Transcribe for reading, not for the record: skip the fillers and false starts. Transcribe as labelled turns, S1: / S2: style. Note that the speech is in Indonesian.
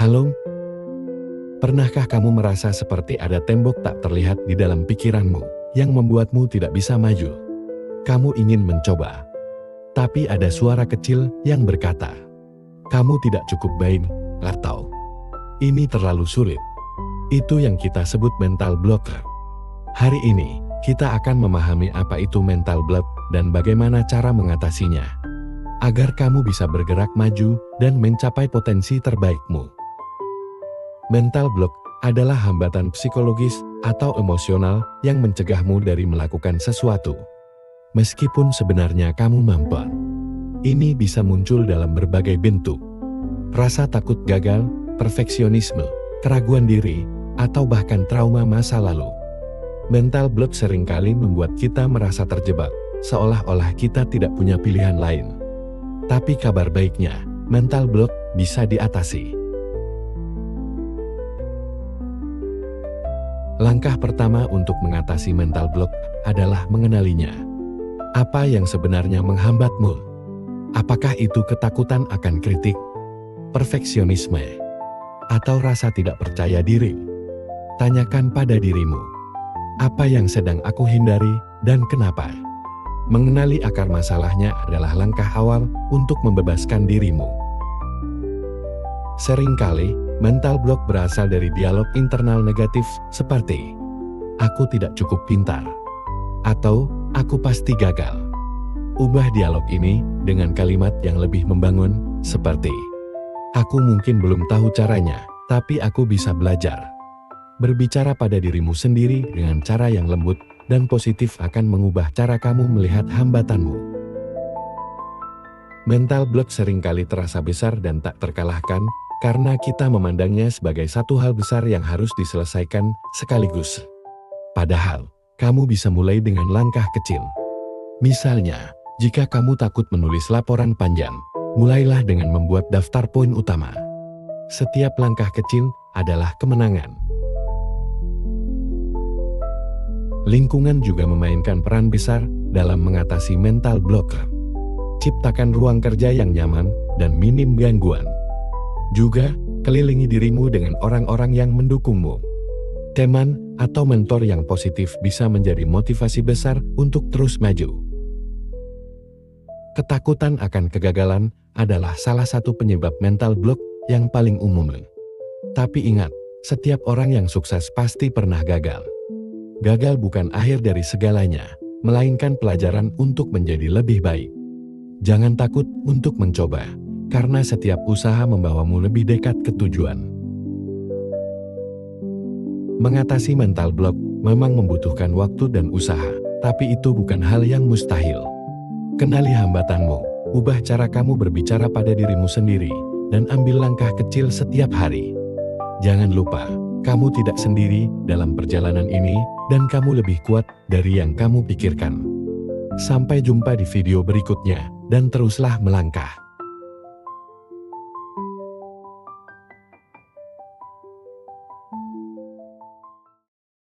S1: Halo? Pernahkah kamu merasa seperti ada tembok tak terlihat di dalam pikiranmu yang membuatmu tidak bisa maju? Kamu ingin mencoba, tapi ada suara kecil yang berkata, kamu tidak cukup baik, atau ini terlalu sulit. Itu yang kita sebut mental block. Hari ini, kita akan memahami apa itu mental block dan bagaimana cara mengatasinya, agar kamu bisa bergerak maju dan mencapai potensi terbaikmu. Mental block adalah hambatan psikologis atau emosional yang mencegahmu dari melakukan sesuatu. Meskipun sebenarnya kamu mampu. Ini bisa muncul dalam berbagai bentuk. Rasa takut gagal, perfeksionisme, keraguan diri, atau bahkan trauma masa lalu. Mental block seringkali membuat kita merasa terjebak, seolah-olah kita tidak punya pilihan lain. Tapi kabar baiknya, mental block bisa diatasi. Langkah pertama untuk mengatasi mental block adalah mengenalinya. Apa yang sebenarnya menghambatmu? Apakah itu ketakutan akan kritik, perfeksionisme, atau rasa tidak percaya diri? Tanyakan pada dirimu, apa yang sedang aku hindari dan kenapa? Mengenali akar masalahnya adalah langkah awal untuk membebaskan dirimu. Seringkali, mental block berasal dari dialog internal negatif seperti, aku tidak cukup pintar, atau aku pasti gagal. Ubah dialog ini dengan kalimat yang lebih membangun, seperti, aku mungkin belum tahu caranya, tapi aku bisa belajar. Berbicara pada dirimu sendiri dengan cara yang lembut dan positif akan mengubah cara kamu melihat hambatanmu. Mental block seringkali terasa besar dan tak terkalahkan, karena kita memandangnya sebagai satu hal besar yang harus diselesaikan sekaligus. Padahal, kamu bisa mulai dengan langkah kecil. Misalnya, jika kamu takut menulis laporan panjang, mulailah dengan membuat daftar poin utama. Setiap langkah kecil adalah kemenangan. Lingkungan juga memainkan peran besar dalam mengatasi mental block. Ciptakan ruang kerja yang nyaman dan minim gangguan. Juga, kelilingi dirimu dengan orang-orang yang mendukungmu. Teman atau mentor yang positif bisa menjadi motivasi besar untuk terus maju. Ketakutan akan kegagalan adalah salah satu penyebab mental block yang paling umum. Tapi ingat, setiap orang yang sukses pasti pernah gagal. Gagal bukan akhir dari segalanya, melainkan pelajaran untuk menjadi lebih baik. Jangan takut untuk mencoba, karena setiap usaha membawamu lebih dekat ke tujuan. Mengatasi mental block memang membutuhkan waktu dan usaha, tapi itu bukan hal yang mustahil. Kenali hambatanmu, ubah cara kamu berbicara pada dirimu sendiri, dan ambil langkah kecil setiap hari. Jangan lupa, kamu tidak sendiri dalam perjalanan ini, dan kamu lebih kuat dari yang kamu pikirkan. Sampai jumpa di video berikutnya, dan teruslah melangkah.